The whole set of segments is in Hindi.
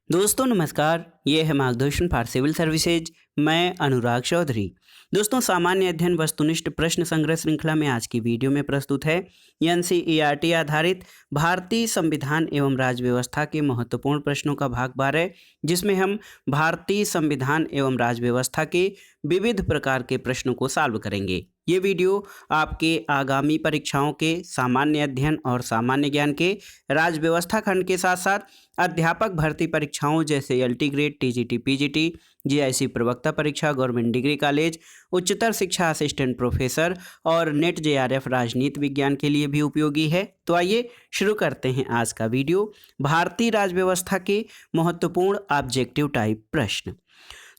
दोस्तों नमस्कार, ये है मार्गदर्शन फॉर सिविल सर्विसेज। मैं अनुराग चौधरी। दोस्तों सामान्य अध्ययन वस्तुनिष्ठ प्रश्न संग्रह श्रृंखला में आज की वीडियो में प्रस्तुत है एनसीईआरटी आधारित भारतीय संविधान एवं राज्य व्यवस्था के महत्वपूर्ण प्रश्नों का भाग 12, जिसमें हम भारतीय संविधान एवं राज्य व्यवस्था के विविध प्रकार के प्रश्नों को सॉल्व करेंगे। ये वीडियो आपके आगामी परीक्षाओं के सामान्य अध्ययन और सामान्य ज्ञान के राज्य व्यवस्था खंड के साथ साथ अध्यापक भर्ती परीक्षाओं जैसे LT grade, TGT, PGT, GIC प्रवक्ता परीक्षा, गवर्नमेंट डिग्री कॉलेज, उच्चतर शिक्षा असिस्टेंट प्रोफेसर और नेट जेआरएफ राजनीति विज्ञान के लिए भी उपयोगी है। तो आइए शुरू करते हैं आज का वीडियो। भारतीय राज्य व्यवस्था के महत्वपूर्ण ऑब्जेक्टिव टाइप प्रश्न।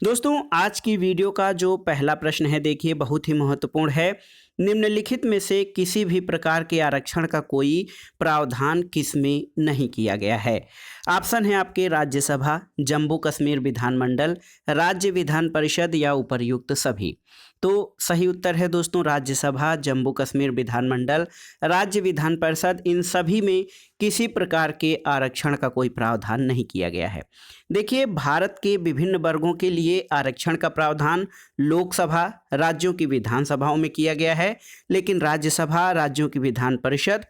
दोस्तों आज की वीडियो का जो पहला प्रश्न है, देखिए बहुत ही महत्वपूर्ण है। निम्नलिखित में से किसी भी प्रकार के आरक्षण का कोई प्रावधान किसमें नहीं किया गया है? ऑप्शन है आपके राज्यसभा, जम्मू कश्मीर विधानमंडल, राज्य विधान परिषद या उपर्युक्त सभी। तो सही उत्तर है दोस्तों राज्यसभा, जम्मू कश्मीर विधानमंडल, राज्य विधान परिषद, इन सभी में किसी प्रकार के आरक्षण का कोई प्रावधान नहीं किया गया है। देखिए भारत के विभिन्न वर्गों के लिए आरक्षण का प्रावधान लोकसभा, राज्यों की विधानसभाओं में किया गया है, लेकिन राज्यसभा, राज्यों की विधान परिषद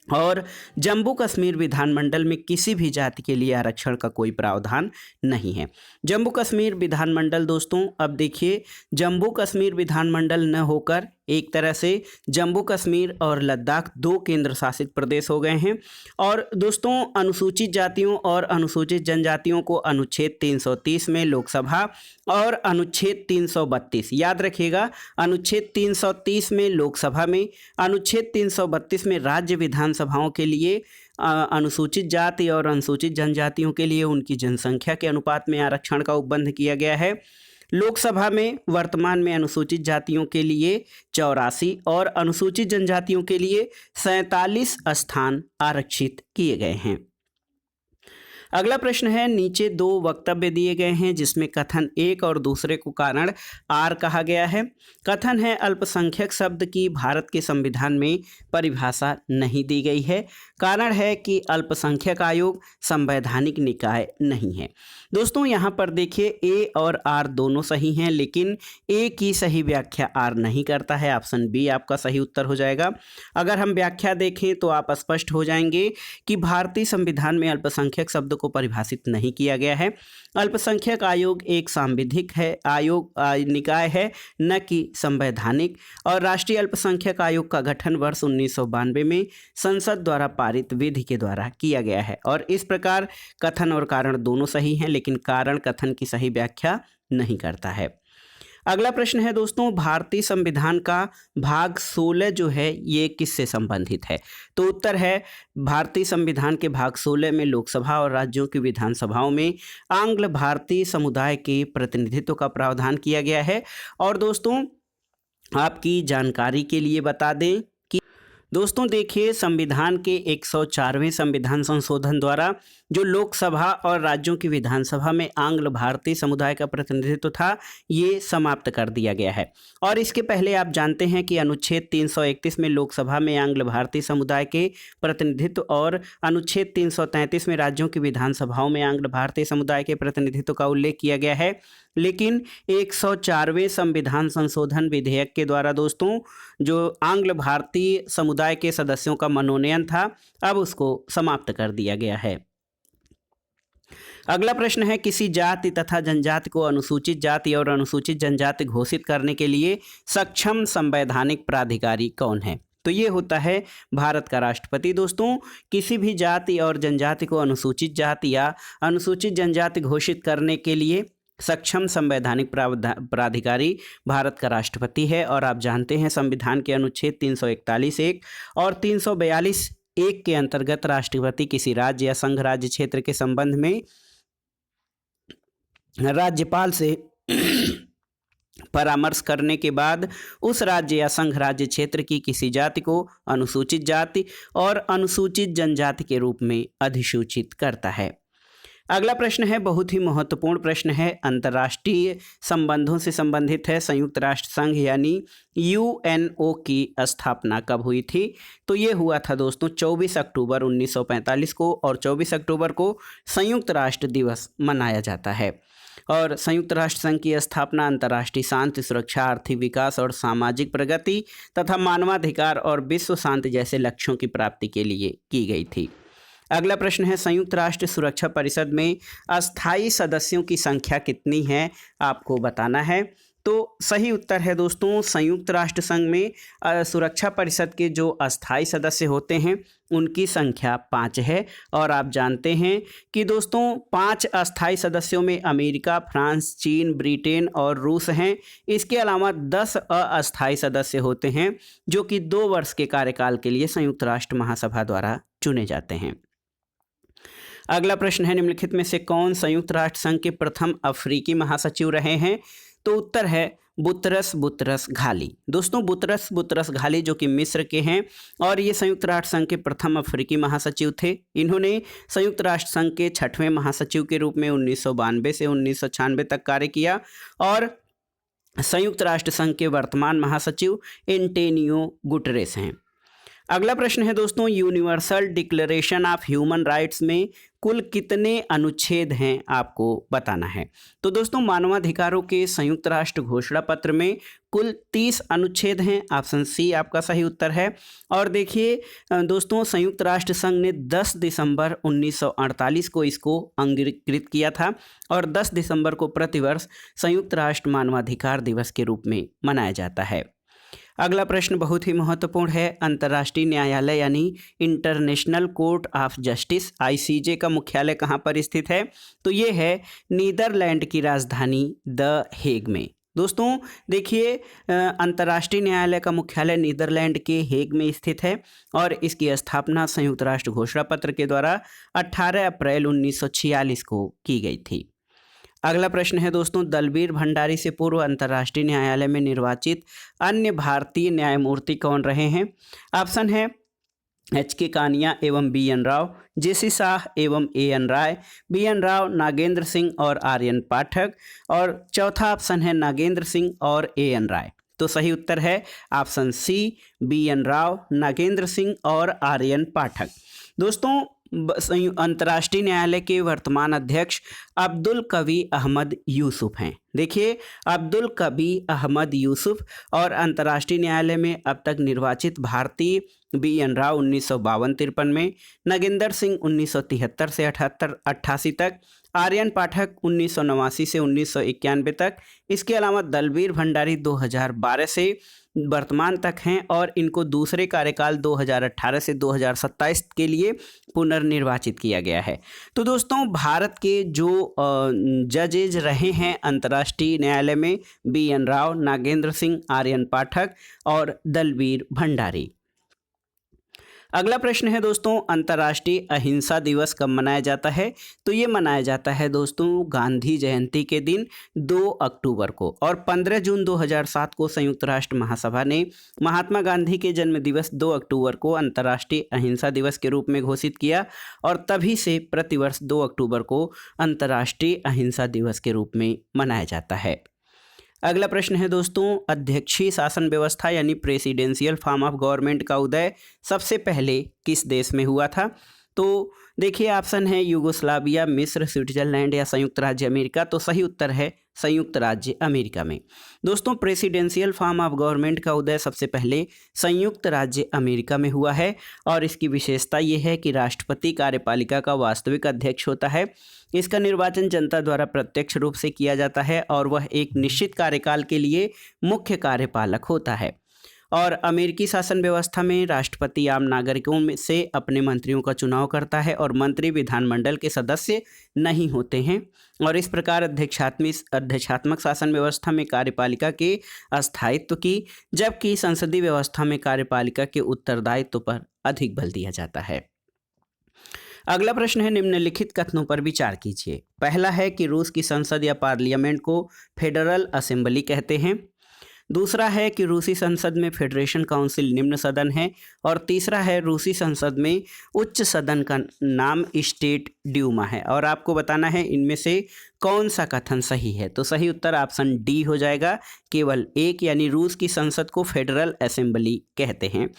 और जम्मू कश्मीर विधानमंडल में किसी भी जाति के लिए आरक्षण का कोई प्रावधान नहीं है। जम्मू कश्मीर विधानमंडल दोस्तों, अब देखिए जम्मू कश्मीर विधानमंडल न होकर एक तरह से जम्मू कश्मीर और लद्दाख दो केंद्र शासित प्रदेश हो गए हैं। और दोस्तों अनुसूचित जातियों और अनुसूचित जनजातियों को अनुच्छेद 330 में लोकसभा और अनुच्छेद 332, याद रखिएगा, अनुच्छेद 330 में लोकसभा में, अनुच्छेद 332 में राज्य विधानसभाओं के लिए अनुसूचित जाति और अनुसूचित जनजातियों के लिए उनकी जनसंख्या के अनुपात में आरक्षण का उपबंध किया गया है। लोकसभा में वर्तमान में अनुसूचित जातियों के लिए 84 और अनुसूचित जनजातियों के लिए 47 स्थान आरक्षित किए गए हैं। अगला प्रश्न है, नीचे दो वक्तव्य दिए गए हैं जिसमें कथन एक और दूसरे को कारण आर कहा गया है। कथन है अल्पसंख्यक शब्द की भारत के संविधान में परिभाषा नहीं दी गई है। कारण है कि अल्पसंख्यक आयोग संवैधानिक निकाय नहीं है। दोस्तों यहाँ पर देखिए ए और आर दोनों सही हैं, लेकिन ए की सही व्याख्या आर नहीं करता है। ऑप्शन बी आपका सही उत्तर हो जाएगा। अगर हम व्याख्या देखें तो आप स्पष्ट हो जाएंगे कि भारतीय संविधान में अल्पसंख्यक शब्द को परिभाषित नहीं किया गया है। अल्पसंख्यक आयोग एक सांविधिक है निकाय है, न कि संवैधानिक। और राष्ट्रीय अल्पसंख्यक आयोग का गठन वर्ष 1992 में संसद द्वारा पारित विधि के द्वारा किया गया है। और इस प्रकार कथन और कारण दोनों सही हैं, लेकिन कारण कथन की सही व्याख्या नहीं करता है। अगला प्रश्न है दोस्तों, भारतीय संविधान का भाग 16 जो है ये किससे संबंधित है? तो उत्तर है भारतीय संविधान के भाग 16 में लोकसभा और राज्यों की विधानसभाओं में आंग्ल भारतीय समुदाय के प्रतिनिधित्व का प्रावधान किया गया है। और दोस्तों आपकी जानकारी के लिए बता दें कि दोस्तों देखिए संविधान के 104वें संविधान संशोधन द्वारा जो लोकसभा और राज्यों की विधानसभा में आंग्ल भारतीय समुदाय का प्रतिनिधित्व था, ये समाप्त कर दिया गया है। और इसके पहले आप जानते हैं कि अनुच्छेद 331 में लोकसभा में आंग्ल भारतीय समुदाय के प्रतिनिधित्व और अनुच्छेद 333 में राज्यों की विधानसभाओं में आंग्ल भारतीय समुदाय के प्रतिनिधित्व का उल्लेख किया गया है। लेकिन 104वें संविधान संशोधन विधेयक के द्वारा दोस्तों जो आंग्ल भारतीय समुदाय के सदस्यों का मनोनयन था, अब उसको समाप्त कर दिया गया है। अगला प्रश्न है, किसी जाति तथा जनजाति को अनुसूचित जाति और अनुसूचित जनजाति घोषित करने के लिए सक्षम संवैधानिक प्राधिकारी कौन है? तो ये होता है भारत का राष्ट्रपति। दोस्तों किसी भी जाति और जनजाति को अनुसूचित जाति या अनुसूचित जनजाति घोषित करने के लिए सक्षम संवैधानिक प्राधिकारी भारत का राष्ट्रपति है। और आप जानते हैं संविधान के अनुच्छेद 341 और 342 के अंतर्गत राष्ट्रपति किसी राज्य या संघ राज्य क्षेत्र के संबंध में राज्यपाल से परामर्श करने के बाद उस राज्य या संघ राज्य क्षेत्र की किसी जाति को अनुसूचित जाति और अनुसूचित जनजाति के रूप में अधिसूचित करता है। अगला प्रश्न है, बहुत ही महत्वपूर्ण प्रश्न है, अंतर्राष्ट्रीय संबंधों से संबंधित है। संयुक्त राष्ट्र संघ यानी यूएनओ की स्थापना कब हुई थी? तो ये हुआ था दोस्तों 24 अक्टूबर 1945 को, और 24 अक्टूबर को संयुक्त राष्ट्र दिवस मनाया जाता है। और संयुक्त राष्ट्र संघ की स्थापना अंतर्राष्ट्रीय शांति, सुरक्षा, आर्थिक विकास और सामाजिक प्रगति तथा मानवाधिकार और विश्व शांति जैसे लक्ष्यों की प्राप्ति के लिए की गई थी। अगला प्रश्न है, संयुक्त राष्ट्र सुरक्षा परिषद में अस्थायी सदस्यों की संख्या कितनी है? आपको बताना है। तो सही उत्तर है दोस्तों, संयुक्त राष्ट्र संघ में सुरक्षा परिषद के जो अस्थायी सदस्य होते हैं उनकी संख्या 5 है। और आप जानते हैं कि दोस्तों 5 अस्थायी सदस्यों में अमेरिका, फ्रांस, चीन, ब्रिटेन और रूस हैं। इसके अलावा 10 अस्थायी सदस्य होते हैं जो कि 2 वर्ष के कार्यकाल के लिए संयुक्त राष्ट्र महासभा द्वारा चुने जाते हैं। अगला प्रश्न है, निम्नलिखित में से कौन संयुक्त राष्ट्र संघ के प्रथम अफ्रीकी महासचिव रहे हैं? तो उत्तर है बुतरस बुतरस घाली। दोस्तों बुतरस बुतरस घाली जो कि मिस्र के हैं और ये संयुक्त राष्ट्र संघ के प्रथम अफ्रीकी महासचिव थे। इन्होंने संयुक्त राष्ट्र संघ के 6वें महासचिव के रूप में 1992 से 1996 तक कार्य किया। और संयुक्त राष्ट्र संघ के वर्तमान महासचिव एंटोनियो गुटरेस हैं। अगला प्रश्न है दोस्तों, universal declaration of human rights में कुल कितने अनुच्छेद हैं? आपको बताना है। तो दोस्तों मानवाधिकारों के संयुक्त राष्ट्र घोषणा पत्र में कुल 30 अनुच्छेद हैं। ऑप्शन सी आपका सही उत्तर है। और देखिए दोस्तों, संयुक्त राष्ट्र संघ ने 10 दिसंबर 1948 को इसको अंगीकृत किया था और 10 दिसंबर को प्रतिवर्ष संयुक्त राष्ट्र मानवाधिकार दिवस के रूप में मनाया जाता है। अगला प्रश्न बहुत ही महत्वपूर्ण है, अंतर्राष्ट्रीय न्यायालय यानी international court of justice ICJ का मुख्यालय कहाँ पर स्थित है? तो ये है नीदरलैंड की राजधानी द हेग में। दोस्तों देखिए अंतर्राष्ट्रीय न्यायालय का मुख्यालय नीदरलैंड के हेग में स्थित है और इसकी स्थापना संयुक्त राष्ट्र घोषणा पत्र के द्वारा 18 अप्रैल 1946 को की गई थी। अगला प्रश्न है दोस्तों, दलबीर भंडारी से पूर्व अंतर्राष्ट्रीय न्यायालय में निर्वाचित अन्य भारतीय न्यायमूर्ति कौन रहे हैं? ऑप्शन है HK कानिया एवं BN राव, JC शाह एवं AN Rai, BN Rao, Nagendra Singh और आर्यन पाठक, और चौथा ऑप्शन है नागेंद्र सिंह और AN राय। तो सही उत्तर है option C, BN Rao, Nagendra Singh और आर्यन पाठक। दोस्तों अंतर्राष्ट्रीय न्यायालय के वर्तमान अध्यक्ष अब्दुल कवी अहमद यूसुफ हैं। देखिए अब्दुल कवी अहमद यूसुफ और अंतर्राष्ट्रीय न्यायालय में अब तक निर्वाचित भारतीय BN राव 1952-53 में, नागेंद्र सिंह 1973 से 88 तक, आर्यन पाठक 1989 से 1991 तक। इसके अलावा दलबीर भंडारी 2012 से वर्तमान तक हैं और इनको दूसरे कार्यकाल 2018 से 2027 के लिए पुनर्निर्वाचित किया गया है। तो दोस्तों भारत के जो जजेज रहे हैं अंतर्राष्ट्रीय न्यायालय में BN राव, नागेंद्र सिंह, आर्यन पाठक और दलबीर भंडारी। अगला प्रश्न है दोस्तों, अंतर्राष्ट्रीय अहिंसा दिवस कब मनाया जाता है? तो ये मनाया जाता है दोस्तों गांधी जयंती के दिन 2 अक्टूबर को। और 15 जून 2007 को संयुक्त राष्ट्र महासभा ने महात्मा गांधी के जन्म दिवस 2 अक्टूबर को अंतर्राष्ट्रीय अहिंसा दिवस के रूप में घोषित किया और तभी से प्रतिवर्ष 2 अक्टूबर को अंतर्राष्ट्रीय अहिंसा दिवस के रूप में मनाया जाता है। अगला प्रश्न है दोस्तों, अध्यक्षीय शासन व्यवस्था यानी प्रेसिडेंशियल फॉर्म ऑफ गवर्नमेंट का उदय सबसे पहले किस देश में हुआ था? तो देखिए ऑप्शन है यूगोस्लाविया, मिस्र, स्विट्जरलैंड या संयुक्त राज्य अमेरिका। तो सही उत्तर है संयुक्त राज्य अमेरिका में। दोस्तों प्रेसिडेंशियल फॉर्म ऑफ गवर्नमेंट का उदय सबसे पहले संयुक्त राज्य अमेरिका में हुआ है और इसकी विशेषता ये है कि राष्ट्रपति कार्यपालिका का वास्तविक अध्यक्ष होता है। इसका निर्वाचन जनता द्वारा प्रत्यक्ष रूप से किया जाता है और वह एक निश्चित कार्यकाल के लिए मुख्य कार्यपालक होता है। और अमेरिकी शासन व्यवस्था में राष्ट्रपति आम नागरिकों में से अपने मंत्रियों का चुनाव करता है और मंत्री विधानमंडल के सदस्य नहीं होते हैं। और इस प्रकार अध्यक्षात्मक शासन व्यवस्था में कार्यपालिका के स्थायित्व की, जबकि संसदीय व्यवस्था में कार्यपालिका के उत्तरदायित्व पर अधिक बल दिया जाता है। अगला प्रश्न है, निम्नलिखित कथनों पर विचार कीजिए। पहला है कि रूस की संसद या पार्लियामेंट को फेडरल असेंबली कहते हैं। दूसरा है कि रूसी संसद में फेडरेशन काउंसिल निम्न सदन है। और तीसरा है रूसी संसद में उच्च सदन का नाम स्टेट ड्यूमा है और आपको बताना है इनमें से कौन सा कथन सही है। तो सही उत्तर ऑप्शन डी हो जाएगा, केवल एक, यानी रूस की संसद को फेडरल असेंबली कहते हैं।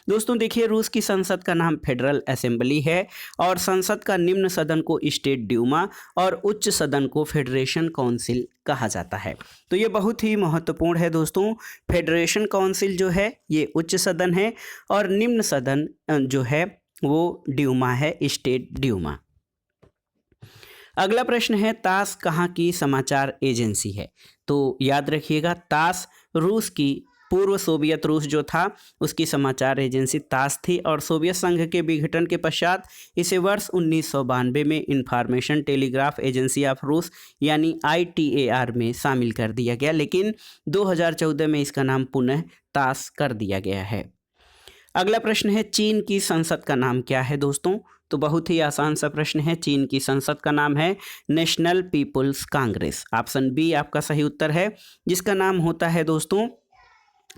दोस्तों देखिए, रूस की संसद का नाम फेडरल असेंबली है और संसद का निम्न सदन को स्टेट ड्यूमा और उच्च सदन को फेडरेशन काउंसिल कहा जाता है। तो ये बहुत ही महत्वपूर्ण है दोस्तों। फेडरेशन काउंसिल जो है ये उच्च सदन है और निम्न सदन जो है वो ड्यूमा है, स्टेट ड्यूमा। अगला प्रश्न है, तास कहाँ की समाचार एजेंसी है? तो याद रखिएगा, तास रूस की, पूर्व सोवियत रूस जो था उसकी समाचार एजेंसी तास थी और सोवियत संघ के विघटन के पश्चात इसे वर्ष 1992 में इंफॉर्मेशन टेलीग्राफ एजेंसी ऑफ रूस यानी ITAR में शामिल कर दिया गया, लेकिन 2014 में इसका नाम पुनः तास कर दिया गया है। अगला प्रश्न है, चीन की संसद का नाम क्या है दोस्तों? तो बहुत ही आसान सा प्रश्न है। चीन की संसद का नाम है National People's Congress. Option B आपका सही उत्तर है, जिसका नाम होता है दोस्तों,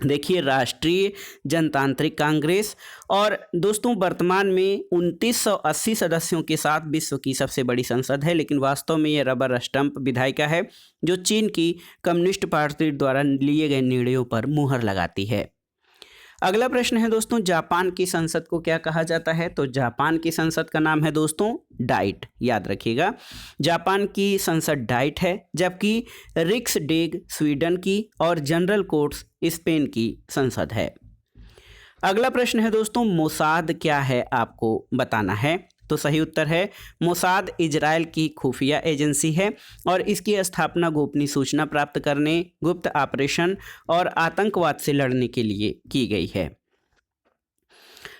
देखिए, राष्ट्रीय जनतांत्रिक कांग्रेस। और दोस्तों वर्तमान में 2980 सदस्यों के साथ विश्व की सबसे बड़ी संसद है, लेकिन वास्तव में ये रबर स्टंप विधायिका है जो चीन की कम्युनिस्ट पार्टी द्वारा लिए गए निर्णयों पर मुहर लगाती है। अगला प्रश्न है दोस्तों, जापान की संसद को क्या कहा जाता है? तो जापान की संसद का नाम है दोस्तों डाइट। याद रखिएगा, जापान की संसद डाइट है, जबकि रिक्सडेग स्वीडन की और जनरल कोर्ट्स स्पेन की संसद है। अगला प्रश्न है दोस्तों, मोसाद क्या है आपको बताना है। तो सही उत्तर है, मोसाद इजराइल की खुफिया एजेंसी है और इसकी स्थापना गोपनीय सूचना प्राप्त करने, गुप्त ऑपरेशन और आतंकवाद से लड़ने के लिए की गई है।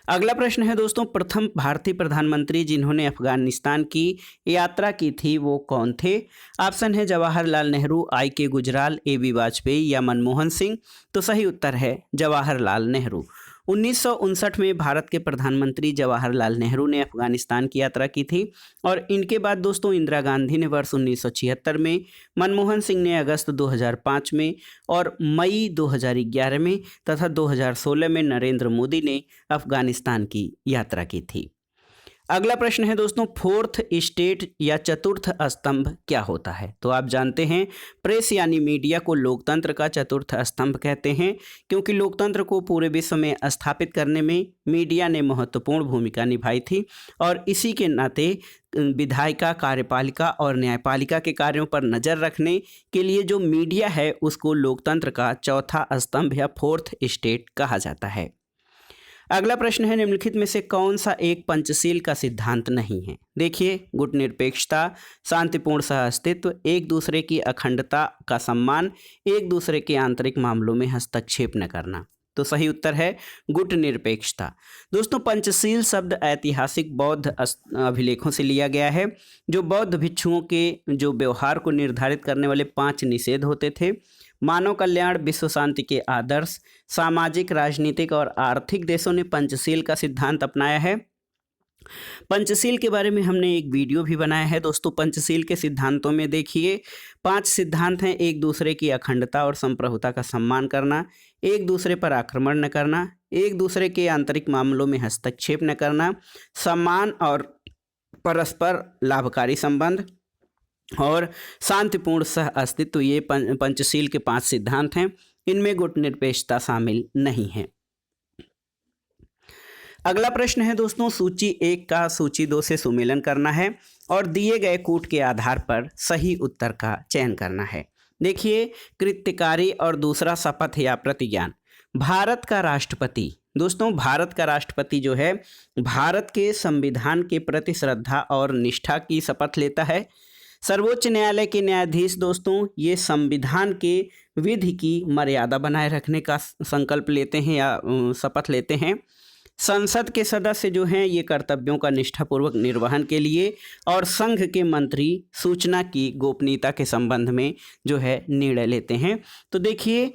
अगला प्रश्न है दोस्तों, प्रथम भारतीय प्रधानमंत्री जिन्होंने अफगानिस्तान की यात्रा की थी वो कौन थे? ऑप्शन है जवाहरलाल नेहरू, IK गुजराल, AB वाजपेयी या मनमोहन सिंह। तो सही उत्तर है जवाहरलाल नेहरू। 1959 में भारत के प्रधानमंत्री जवाहरलाल नेहरू ने अफगानिस्तान की यात्रा की थी और इनके बाद दोस्तों इंदिरा गांधी ने वर्ष 1976 में, मनमोहन सिंह ने अगस्त 2005 में और मई 2011 में तथा 2016 में नरेंद्र मोदी ने अफगानिस्तान की यात्रा की थी। अगला प्रश्न है दोस्तों, फोर्थ स्टेट या चतुर्थ स्तंभ क्या होता है? तो आप जानते हैं प्रेस यानी मीडिया को लोकतंत्र का चतुर्थ स्तंभ कहते हैं, क्योंकि लोकतंत्र को पूरे विश्व में स्थापित करने में मीडिया ने महत्वपूर्ण भूमिका निभाई थी और इसी के नाते विधायिका, कार्यपालिका और न्यायपालिका के कार्यों पर नज़र रखने के लिए जो मीडिया है उसको लोकतंत्र का चौथा स्तंभ या फोर्थ स्टेट कहा जाता है। अगला प्रश्न है, निम्नलिखित में से कौन सा एक पंचशील का सिद्धांत नहीं है? देखिए, गुटनिरपेक्षता, शांतिपूर्ण सहअस्तित्व, एक दूसरे की अखंडता का सम्मान, एक दूसरे के आंतरिक मामलों में हस्तक्षेप न करना। तो सही उत्तर है गुटनिरपेक्षता। दोस्तों पंचशील शब्द ऐतिहासिक बौद्ध अभिलेखों से लिया गया है, जो बौद्ध भिक्षुओं के जो व्यवहार को निर्धारित करने वाले 5 निषेध होते थे। मानव कल्याण, विश्व शांति के आदर्श, सामाजिक, राजनीतिक और आर्थिक देशों ने पंचशील का सिद्धांत अपनाया है। पंचशील के बारे में हमने एक वीडियो भी बनाया है दोस्तों। पंचशील के सिद्धांतों में देखिए 5 सिद्धांत हैं। एक दूसरे की अखंडता और संप्रभुता का सम्मान करना, एक दूसरे पर आक्रमण न करना, एक दूसरे के आंतरिक मामलों में हस्तक्षेप न करना, सम्मान और परस्पर लाभकारी संबंध और शांतिपूर्ण सह अस्तित्व। ये पंचशील के 5 सिद्धांत हैं। इनमें गुटनिरपेक्षता शामिल नहीं है। अगला प्रश्न है दोस्तों, सूची 1 का सूची 2 से सुमेलन करना है और दिए गए कूट के आधार पर सही उत्तर का चयन करना है। देखिए, कृत्यकारी और दूसरा शपथ या प्रतिज्ञान। भारत का राष्ट्रपति, दोस्तों भारत का राष्ट्रपति जो है भारत के संविधान के प्रति श्रद्धा और निष्ठा की शपथ लेता है। सर्वोच्च न्यायालय के न्यायाधीश दोस्तों ये संविधान के विधि की मर्यादा बनाए रखने का संकल्प लेते हैं या शपथ लेते हैं। संसद के सदस्य जो हैं ये कर्तव्यों का निष्ठापूर्वक निर्वहन के लिए और संघ के मंत्री सूचना की गोपनीयता के संबंध में जो है निर्णय लेते हैं। तो देखिए,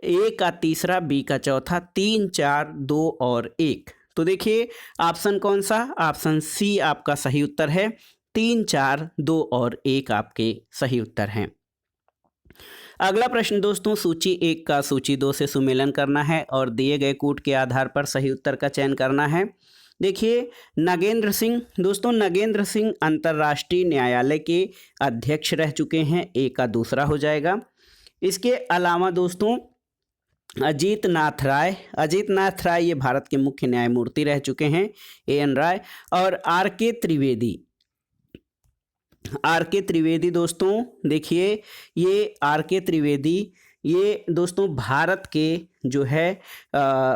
A का तीसरा, B का चौथा, 3, 4, 2 और 1। तो देखिए ऑप्शन कौन सा? ऑप्शन C आपका सही उत्तर है। 3, 4, 2 और 1 आपके सही उत्तर हैं। अगला प्रश्न दोस्तों, सूची 1 का सूची 2 से सुमेलन करना है और दिए गए कूट के आधार पर सही उत्तर का चयन करना है। देखिए नागेंद्र सिंह, दोस्तों नागेंद्र सिंह अंतर्राष्ट्रीय न्यायालय के अध्यक्ष रह चुके हैं, ए का दूसरा हो जाएगा। इसके अलावा दोस्तों अजीत नाथ राय, अजीत नाथ राय ये भारत के मुख्य न्यायमूर्ति रह चुके हैं, एएन राय। और आर के त्रिवेदी, आर के त्रिवेदी दोस्तों देखिए ये आर के त्रिवेदी ये दोस्तों भारत के जो है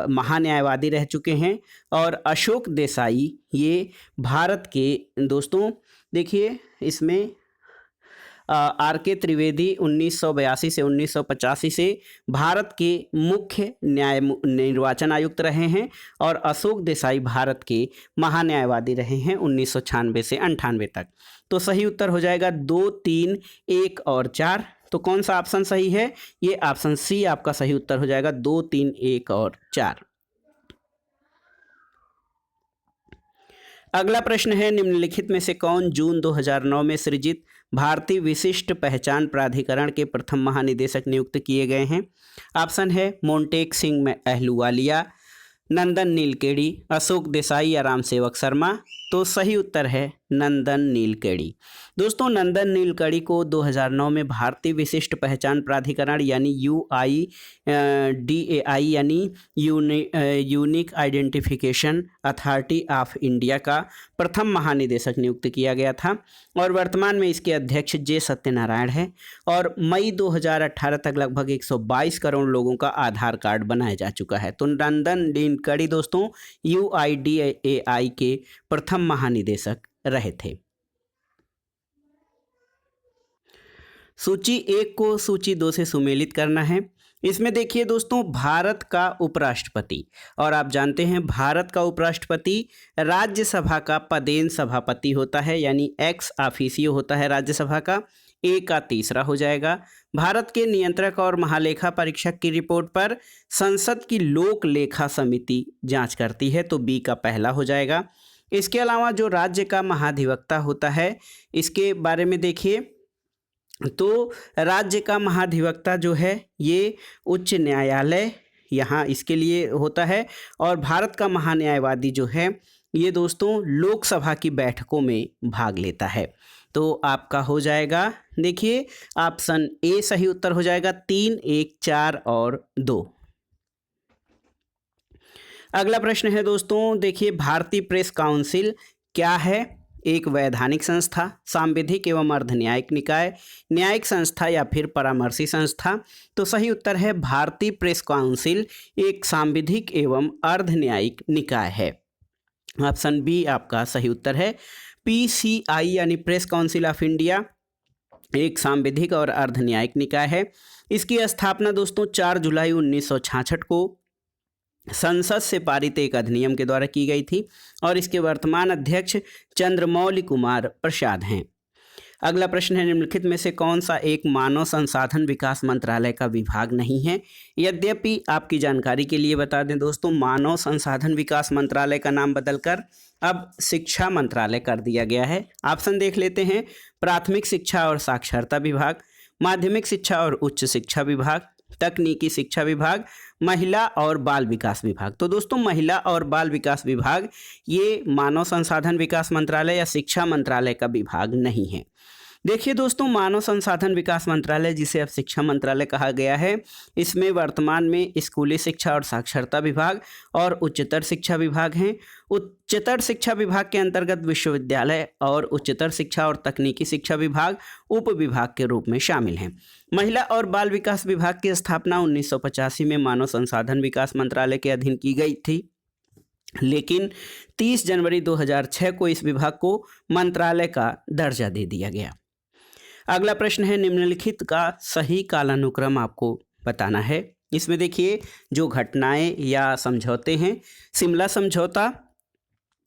महान्यायवादी रह चुके हैं। और अशोक देसाई ये भारत के दोस्तों देखिए इसमें आर के त्रिवेदी 1982 से 1985 से भारत के मुख्य निर्वाचन आयुक्त रहे हैं और अशोक देसाई भारत के महान्यायवादी रहे हैं 1996 से 98 तक। तो सही उत्तर हो जाएगा 2, 3, 1 और 4। तो कौन सा ऑप्शन सही है? ये ऑप्शन सी आपका सही उत्तर हो जाएगा, 2, 3, 1 और 4। अगला प्रश्न है, निम्नलिखित में से कौन जून 2009 में सृजित भारतीय विशिष्ट पहचान प्राधिकरण के प्रथम महानिदेशक नियुक्त किए गए हैं? ऑप्शन है मोंटेक सिंह अहलूवालिया, नंदन नीलकेड़ी, अशोक देसाई या राम सेवक शर्मा। तो सही उत्तर है नंदन नीलकेड़ी। दोस्तों नंदन नीलकेड़ी को 2009 में भारतीय विशिष्ट पहचान प्राधिकरण यानी UIDAI यानी unique identification authority of India का प्रथम महानिदेशक नियुक्त किया गया था और वर्तमान में इसके अध्यक्ष जे सत्यनारायण है। और मई 2018 तक लगभग 122 करोड़ लोगों का आधार कार्ड बनाया जा चुका है। तो नंदन नीलकेड़ी दोस्तों UIDAI के प्रथम महानिदेशक रहे थे। सूची 1 को सूची 2 से सुमेलित करना है। इसमें देखिए दोस्तों भारत का उपराष्ट्रपति, और आप जानते हैं भारत का उपराष्ट्रपति राज्यसभा का पदेन सभापति होता है यानी एक्स ऑफिसियो होता है राज्यसभा का, ए का तीसरा हो जाएगा। भारत के नियंत्रक और महालेखा परीक्षक की रिपोर्ट पर संसद की लोक लेखा समिति जांच करती है, तो बी का पहला हो जाएगा। इसके अलावा जो राज्य का महाधिवक्ता होता है इसके बारे में देखिए, तो राज्य का महाधिवक्ता जो है ये उच्च न्यायालय यहाँ इसके लिए होता है। और भारत का महान्यायवादी जो है ये दोस्तों लोकसभा की बैठकों में भाग लेता है। तो आपका हो जाएगा देखिए ऑप्शन ए सही उत्तर हो जाएगा, 3, 1, 4 और 2। अगला प्रश्न है दोस्तों देखिए भारतीय प्रेस काउंसिल क्या है? एक वैधानिक संस्था, सांविधिक एवं अर्धन्यायिक निकाय, न्यायिक संस्था या फिर परामर्शी संस्था। तो सही उत्तर है भारतीय प्रेस काउंसिल एक सांविधिक एवं अर्धन्यायिक निकाय है। ऑप्शन बी आपका सही उत्तर है। PCI यानी प्रेस काउंसिल ऑफ इंडिया एक सांविधिक और अर्धन्यायिक निकाय है। इसकी स्थापना दोस्तों 4 जुलाई 1966 को संसद से पारित एक अधिनियम के द्वारा की गई थी और इसके वर्तमान अध्यक्ष चंद्रमौली कुमार प्रसाद हैं। अगला प्रश्न है निम्नलिखित में से कौन सा एक मानव संसाधन विकास मंत्रालय का विभाग नहीं है? यद्यपि आपकी जानकारी के लिए बता दें दोस्तों, मानव संसाधन विकास मंत्रालय का नाम बदलकर अब शिक्षा मंत्रालय कर दिया गया है। ऑप्शन देख लेते हैं, प्राथमिक शिक्षा और साक्षरता विभाग, माध्यमिक शिक्षा और उच्च शिक्षा विभाग, तकनीकी शिक्षा विभाग, महिला और बाल विकास विभाग। तो दोस्तों महिला और बाल विकास विभाग ये मानव संसाधन विकास मंत्रालय या शिक्षा मंत्रालय का विभाग नहीं है। देखिए दोस्तों मानव संसाधन विकास मंत्रालय जिसे अब शिक्षा मंत्रालय कहा गया है, इसमें वर्तमान में स्कूली शिक्षा और साक्षरता विभाग और उच्चतर शिक्षा विभाग हैं। उच्चतर शिक्षा विभाग के अंतर्गत विश्वविद्यालय और उच्चतर शिक्षा और तकनीकी शिक्षा विभाग उप विभाग के रूप में शामिल हैं। महिला और बाल विकास विभाग की स्थापना 1985 में मानव संसाधन विकास मंत्रालय के अधीन की गई थी, लेकिन 30 जनवरी 2006 को इस विभाग को मंत्रालय का दर्जा दे दिया गया। अगला प्रश्न है निम्नलिखित का सही कालानुक्रम आपको बताना है। इसमें देखिए जो घटनाएं या समझौते हैं, शिमला समझौता,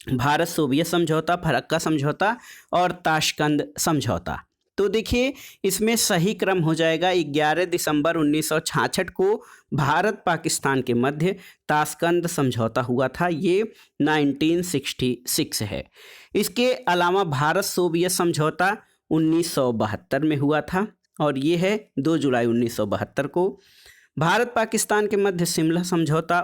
भारत सोवियत समझौता, फरक्का समझौता और ताशकंद समझौता। तो देखिए इसमें सही क्रम हो जाएगा 11 दिसंबर 1966 को भारत पाकिस्तान के मध्य ताशकंद समझौता हुआ था, ये 1966 है। इसके अलावा भारत सोवियत समझौता 1972 में हुआ था और ये है 2 जुलाई 1972 को। भारत पाकिस्तान के मध्य शिमला समझौता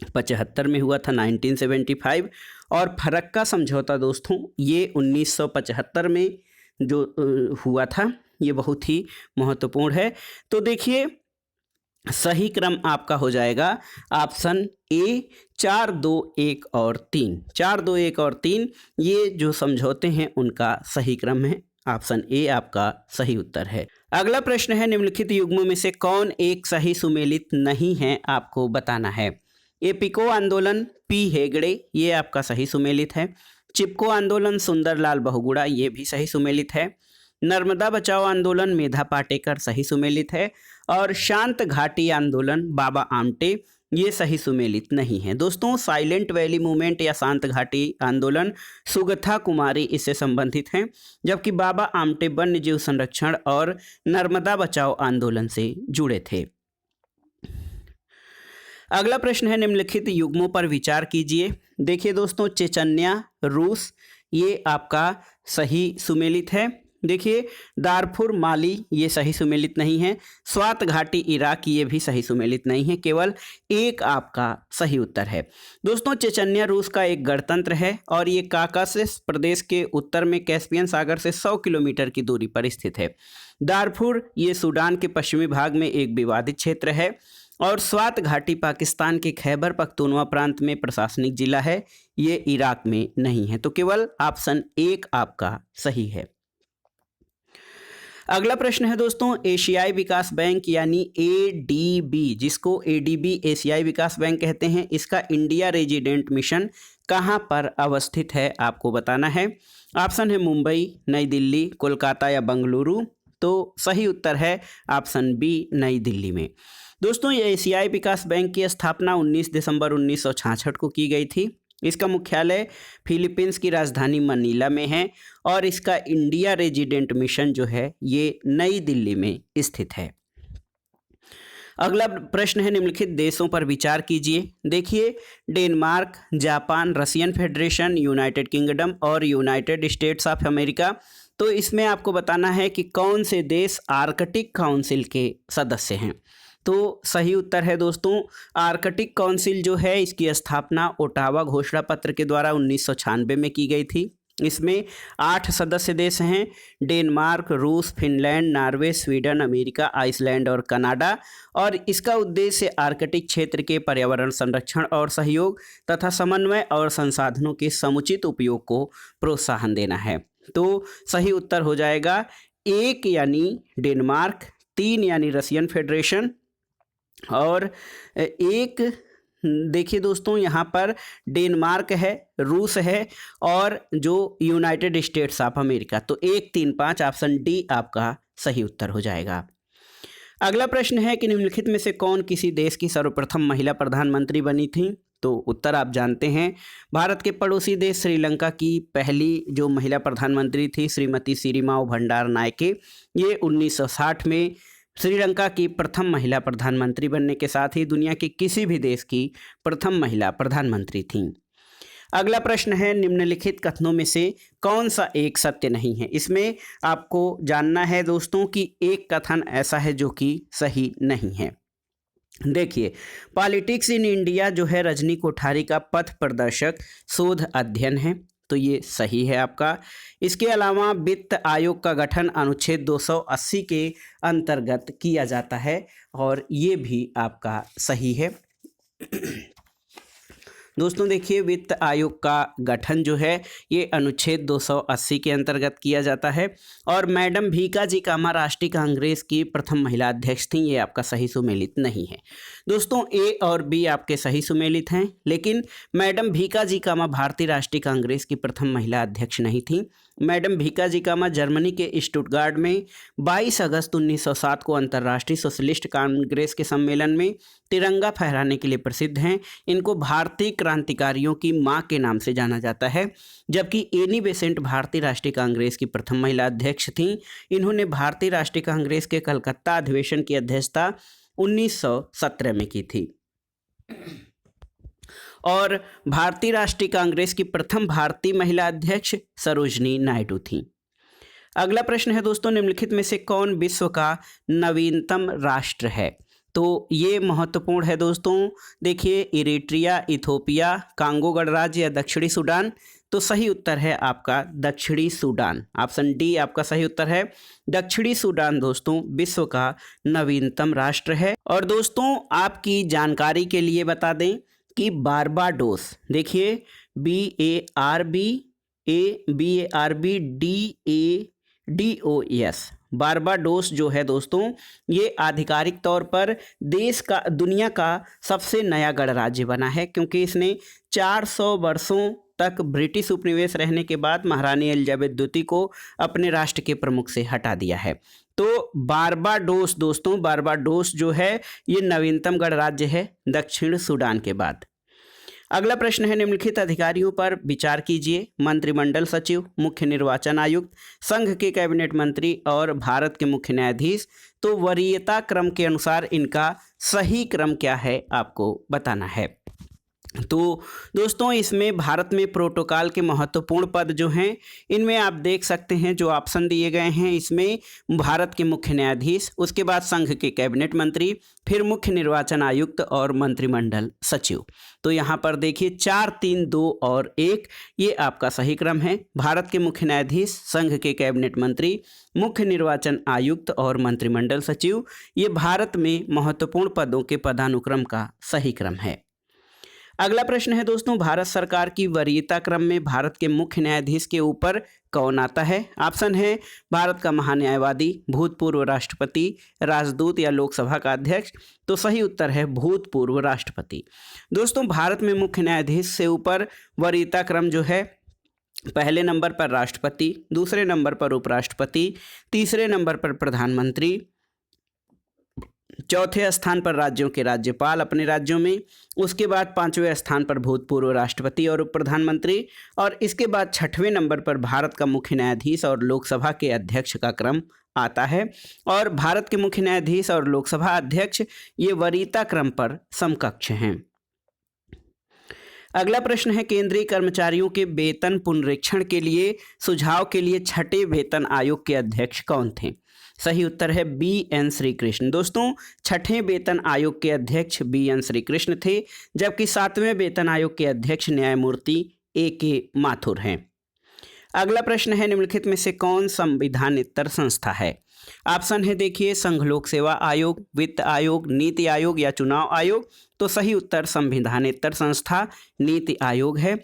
75 में हुआ था 1975। और फरक्का समझौता दोस्तों ये 1975 में जो हुआ था, ये बहुत ही महत्वपूर्ण है। तो देखिए सही क्रम आपका हो जाएगा ऑप्शन ए 4, 2, 1 और 3। 4, 2, 1 और 3 ये जो समझौते हैं उनका सही क्रम है। ऑप्शन ए आपका सही उत्तर है। अगला प्रश्न है निम्नलिखित युग्मों में से कौन एक सही सुमेलित नहीं है, आपको बताना है। ए पिको आंदोलन पी हेगड़े, ये आपका सही सुमेलित है। चिपको आंदोलन सुंदरलाल बहुगुणा, ये भी सही सुमेलित है। नर्मदा बचाओ आंदोलन मेधा पाटेकर, सही सुमेलित है। और शांत घाटी आंदोलन बाबा आमटे, ये सही सुमेलित नहीं है। दोस्तों साइलेंट वैली मूवमेंट या शांत घाटी आंदोलन सुगथा कुमारी इससे संबंधित हैं, जबकि बाबा आमटे वन्य जीव संरक्षण और नर्मदा बचाओ आंदोलन से जुड़े थे। अगला प्रश्न है निम्नलिखित युग्मों पर विचार कीजिए। देखिए दोस्तों चेचन्या रूस, ये आपका सही सुमेलित है। देखिए दारफुर माली, ये सही सुमेलित नहीं है। स्वात घाटी इराक, ये भी सही सुमेलित नहीं है। केवल एक आपका सही उत्तर है। दोस्तों चेचन्या रूस का एक गणतंत्र है और ये काकासस प्रदेश के उत्तर में कैस्पियन सागर से 100 किलोमीटर की दूरी पर स्थित है। दारफुर ये सूडान के पश्चिमी भाग में एक विवादित क्षेत्र है। और स्वात घाटी पाकिस्तान के खैबर पख्तूनवा प्रांत में प्रशासनिक जिला है, ये इराक में नहीं है। तो केवल ऑप्शन 1 आपका सही है। अगला प्रश्न है दोस्तों एशियाई विकास बैंक यानी एडीबी, जिसको एडीबी एशियाई विकास बैंक कहते हैं, इसका इंडिया रेजिडेंट मिशन कहाँ पर अवस्थित है, आपको बताना है। ऑप्शन है मुंबई, नई दिल्ली, कोलकाता या बेंगलुरु। तो सही उत्तर है ऑप्शन बी, नई दिल्ली में। दोस्तों ये एशियाई विकास बैंक की स्थापना 19 दिसंबर 1966 को की गई थी। इसका मुख्यालय फिलीपींस की राजधानी मनीला में है और इसका इंडिया रेजिडेंट मिशन जो है ये नई दिल्ली में स्थित है। अगला प्रश्न है निम्नलिखित देशों पर विचार कीजिए। देखिए Denmark, Japan, Russian federation, United kingdom और यूनाइटेड स्टेट्स ऑफ अमेरिका। तो इसमें आपको बताना है कि कौन से देश आर्कटिक काउंसिल के सदस्य हैं। तो सही उत्तर है दोस्तों आर्कटिक काउंसिल जो है इसकी स्थापना ओटावा घोषणा पत्र के द्वारा 1996 में की गई थी। इसमें 8 सदस्य देश हैं, डेनमार्क, रूस, Finland, Norway, Sweden, America, Iceland और कनाडा। और इसका उद्देश्य आर्कटिक क्षेत्र के पर्यावरण संरक्षण और सहयोग तथा समन्वय और संसाधनों के समुचित उपयोग को प्रोत्साहन देना है। तो सही उत्तर हो जाएगा 1 यानी डेनमार्क, 3 यानी रशियन फेडरेशन और 1 देखिए दोस्तों यहाँ पर डेनमार्क है, रूस है और जो यूनाइटेड स्टेट्स ऑफ अमेरिका। तो 1, 3, 5 ऑप्शन डी आपका सही उत्तर हो जाएगा। अगला प्रश्न है कि निम्नलिखित में से कौन किसी देश की सर्वप्रथम महिला प्रधानमंत्री बनी थी। तो उत्तर आप जानते हैं, भारत के पड़ोसी देश श्रीलंका की पहली जो महिला प्रधानमंत्री थी श्रीमती सिरिमाओ भंडार नायके, ये 1960 में श्रीलंका की प्रथम महिला प्रधानमंत्री बनने के साथ ही दुनिया के किसी भी देश की प्रथम महिला प्रधानमंत्री थीं। अगला प्रश्न है निम्नलिखित कथनों में से कौन सा एक सत्य नहीं है। इसमें आपको जानना है दोस्तों कि एक कथन ऐसा है जो कि सही नहीं है। देखिए पॉलिटिक्स इन इंडिया जो है रजनी कोठारी का पथ प्रदर्शक शोध अध्ययन है, तो ये सही है आपका। इसके अलावा वित्त आयोग का गठन अनुच्छेद 280 के अंतर्गत किया जाता है और ये भी आपका सही है। दोस्तों देखिए वित्त आयोग का गठन जो है ये अनुच्छेद 280 के अंतर्गत किया जाता है और मैडम भीकाजी कामा राष्ट्रीय कांग्रेस की प्रथम महिला अध्यक्ष थी, ये आपका सही सुमेलित नहीं है। दोस्तों ए और बी आपके सही सुमेलित हैं, लेकिन मैडम भीकाजी कामा भारतीय राष्ट्रीय कांग्रेस की प्रथम महिला अध्यक्ष नहीं थी। मैडम भीकाजी कामा जर्मनी के स्टुटगार्ट में 22 अगस्त 1907 को अंतर्राष्ट्रीय सोशलिस्ट कांग्रेस के सम्मेलन में तिरंगा फहराने के लिए प्रसिद्ध हैं। इनको भारतीय क्रांतिकारियों की मां के नाम से जाना जाता है, जबकि एनी बेसेंट भारतीय राष्ट्रीय कांग्रेस की प्रथम महिला अध्यक्ष थीं। इन्होंने भारतीय राष्ट्रीय कांग्रेस के कलकत्ता अधिवेशन की अध्यक्षता 1917 में की थी और भारतीय राष्ट्रीय कांग्रेस की प्रथम भारतीय महिला अध्यक्ष सरोजनी नायडू थीं। अगला प्रश्न है दोस्तों निम्नलिखित में से कौन विश्व का नवीनतम राष्ट्र है। तो ये महत्वपूर्ण है दोस्तों। देखिए, इरिट्रिया, इथोपिया, कांगो गणराज्य या दक्षिणी सूडान। तो सही उत्तर है आपका दक्षिणी सूडान। ऑप्शन डी आपका सही उत्तर है। दक्षिणी सूडान दोस्तों विश्व का नवीनतम राष्ट्र है। और दोस्तों आपकी जानकारी के लिए बता दें कि बारबाडोस, देखिए BARBDOS, बारबाडोस जो है दोस्तों, ये आधिकारिक तौर पर देश का, दुनिया का सबसे नया गणराज्य बना है, क्योंकि इसने 400 वर्षों तक ब्रिटिश उपनिवेश रहने के बाद महारानी एलिजाबेथ द्वितीय को अपने राष्ट्र के प्रमुख से हटा दिया है। तो बारबाडोस दोस्तों, बारबाडोस जो है ये नवीनतम गणराज्य है दक्षिण सूडान के बाद। अगला प्रश्न है, निम्नलिखित अधिकारियों पर विचार कीजिए। मंत्रिमंडल सचिव, मुख्य निर्वाचन आयुक्त, संघ के कैबिनेट मंत्री और भारत के मुख्य न्यायाधीश। तो वरीयता क्रम के अनुसार इनका सही क्रम क्या है आपको बताना है। तो दोस्तों इसमें भारत में प्रोटोकॉल के महत्वपूर्ण पद जो हैं, इनमें आप देख सकते हैं जो ऑप्शन दिए गए हैं, इसमें भारत के मुख्य न्यायाधीश, उसके बाद संघ के कैबिनेट मंत्री, फिर मुख्य निर्वाचन आयुक्त और मंत्रिमंडल सचिव। तो यहाँ पर देखिए 4, 3, 2 और 1, ये आपका सही क्रम है। भारत के मुख्य न्यायाधीश, संघ के कैबिनेट मंत्री, मुख्य निर्वाचन आयुक्त और मंत्रिमंडल सचिव, ये भारत में महत्वपूर्ण पदों के पदानुक्रम का सही क्रम है। अगला प्रश्न है दोस्तों, भारत सरकार की वरीयता क्रम में भारत के मुख्य न्यायाधीश के ऊपर कौन आता है। ऑप्शन है भारत का महान्यायवादी, भूतपूर्व राष्ट्रपति, राजदूत या लोकसभा का अध्यक्ष। तो सही उत्तर है भूतपूर्व राष्ट्रपति। दोस्तों भारत में मुख्य न्यायाधीश से ऊपर वरीयता क्रम जो है, पहले नंबर पर राष्ट्रपति, दूसरे नंबर पर उपराष्ट्रपति, तीसरे नंबर पर प्रधानमंत्री, चौथे स्थान पर राज्यों के राज्यपाल अपने राज्यों में, उसके बाद 5वें स्थान पर भूतपूर्व राष्ट्रपति और उप प्रधानमंत्री, और इसके बाद 6वें नंबर पर भारत का मुख्य न्यायाधीश और लोकसभा के अध्यक्ष का क्रम आता है। और भारत के मुख्य न्यायाधीश और लोकसभा अध्यक्ष ये वरीयता क्रम पर समकक्ष हैं। अगला प्रश्न है, केंद्रीय कर्मचारियों के वेतन पुनरीक्षण के लिए सुझाव के लिए 6ठे वेतन आयोग के अध्यक्ष कौन थे। सही उत्तर है BN श्रीकृष्ण। दोस्तों 6ठे वेतन आयोग के अध्यक्ष BN श्रीकृष्ण थे, जबकि 7वें वेतन आयोग के अध्यक्ष न्यायमूर्ति AK माथुर हैं। अगला प्रश्न है, निम्नलिखित में से कौन संविधानेतर संस्था है। ऑप्शन है देखिए, संघ लोक सेवा आयोग, वित्त आयोग, नीति आयोग या चुनाव आयोग। तो सही उत्तर संविधानेतर संस्था नीति आयोग है।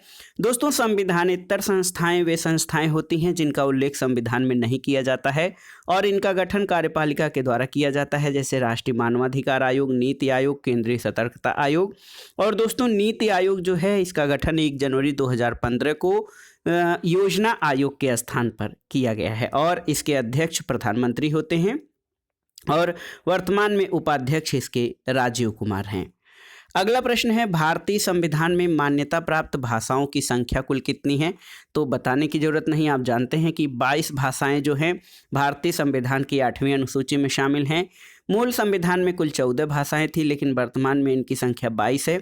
दोस्तों संविधानेतर संस्थाएं वे संस्थाएं होती हैं जिनका उल्लेख संविधान में नहीं किया जाता है और इनका गठन कार्यपालिका के द्वारा किया जाता है, जैसे राष्ट्रीय मानवाधिकार आयोग, नीति आयोग, केंद्रीय सतर्कता आयोग। और दोस्तों नीति आयोग जो है इसका गठन 1 जनवरी 2015 को योजना आयोग के स्थान पर किया गया है और इसके अध्यक्ष प्रधानमंत्री होते हैं और वर्तमान में उपाध्यक्ष इसके राजीव कुमार हैं। अगला प्रश्न है, भारतीय संविधान में मान्यता प्राप्त भाषाओं की संख्या कुल कितनी है। तो बताने की जरूरत नहीं, आप जानते हैं कि 22 भाषाएं जो हैं भारतीय संविधान की 8वीं अनुसूची में शामिल हैं। मूल संविधान में कुल 14 भाषाएं थी, लेकिन वर्तमान में इनकी संख्या 22 है।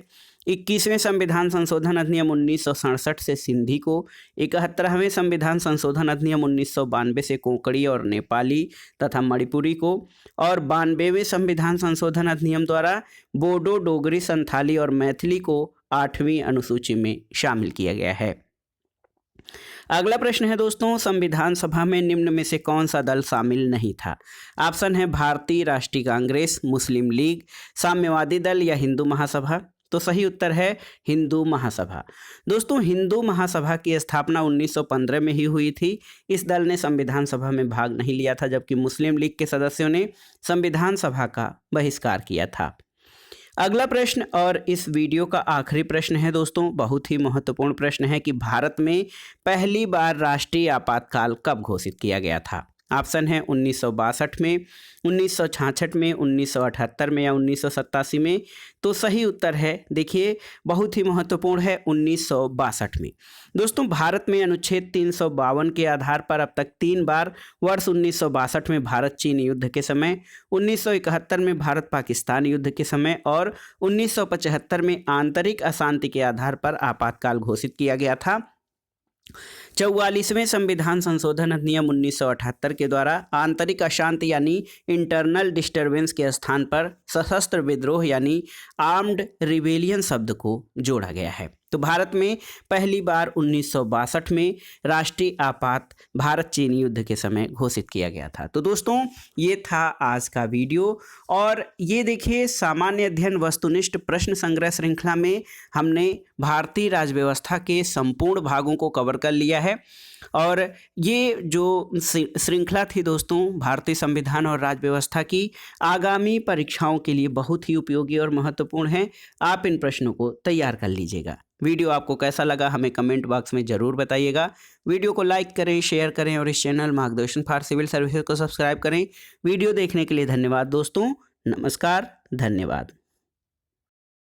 21वें संविधान संशोधन अधिनियम 1967 से सिंधी को, 71वें संविधान संशोधन अधिनियम 1992 से कोंकणी और नेपाली तथा मणिपुरी को, और 92वें संविधान संशोधन अधिनियम द्वारा बोडो, डोगरी, संथाली और मैथिली को 8वीं अनुसूची में शामिल किया गया है। अगला प्रश्न है दोस्तों, संविधान सभा में निम्न में से कौन सा दल शामिल नहीं था। ऑप्शन है भारतीय राष्ट्रीय कांग्रेस, मुस्लिम लीग, साम्यवादी दल या हिंदू महासभा। तो सही उत्तर है हिंदू महासभा। दोस्तों हिंदू महासभा की स्थापना 1915 में ही हुई थी। इस दल ने संविधान सभा में भाग नहीं लिया था, जबकि मुस्लिम लीग के सदस्यों ने संविधान सभा का बहिष्कार किया था। अगला प्रश्न और इस वीडियो का आखिरी प्रश्न है दोस्तों, बहुत ही महत्वपूर्ण प्रश्न है कि भारत में पहली बार राष्ट्रीय आपातकाल कब घोषित किया गया था। ऑप्शन है 1962 में, 1966 में, 1978 में या 1987 में। तो सही उत्तर है देखिए, बहुत ही महत्वपूर्ण है 1962 में। दोस्तों भारत में अनुच्छेद 352 के आधार पर अब तक 3 बार वर्ष 1962 में भारत चीन युद्ध के समय, 1971 में भारत पाकिस्तान युद्ध के समय और 1975 में आंतरिक अशांति के आधार पर आपातकाल घोषित किया गया था। 44वें संविधान संशोधन अधिनियम 1978 के द्वारा आंतरिक अशांति यानी इंटरनल डिस्टरबेंस के स्थान पर सशस्त्र विद्रोह यानी आर्म्ड रिबेलियन शब्द को जोड़ा गया है। तो भारत में पहली बार 1962 में राष्ट्रीय आपात भारत चीन युद्ध के समय घोषित किया गया था। तो दोस्तों ये था आज का वीडियो, और ये देखिए सामान्य अध्ययन वस्तुनिष्ठ प्रश्न संग्रह श्रृंखला में हमने भारतीय राज्य व्यवस्था के संपूर्ण भागों को कवर कर लिया है। और ये जो श्रृंखला थी दोस्तों भारतीय संविधान और राज्य व्यवस्था की, आगामी परीक्षाओं के लिए बहुत ही उपयोगी और महत्वपूर्ण है। आप इन प्रश्नों को तैयार कर लीजिएगा। वीडियो आपको कैसा लगा हमें कमेंट बॉक्स में ज़रूर बताइएगा। वीडियो को लाइक करें, शेयर करें और इस चैनल मार्गदर्शन फॉर सिविल सर्विसेज को सब्सक्राइब करें। वीडियो देखने के लिए धन्यवाद दोस्तों। नमस्कार, धन्यवाद।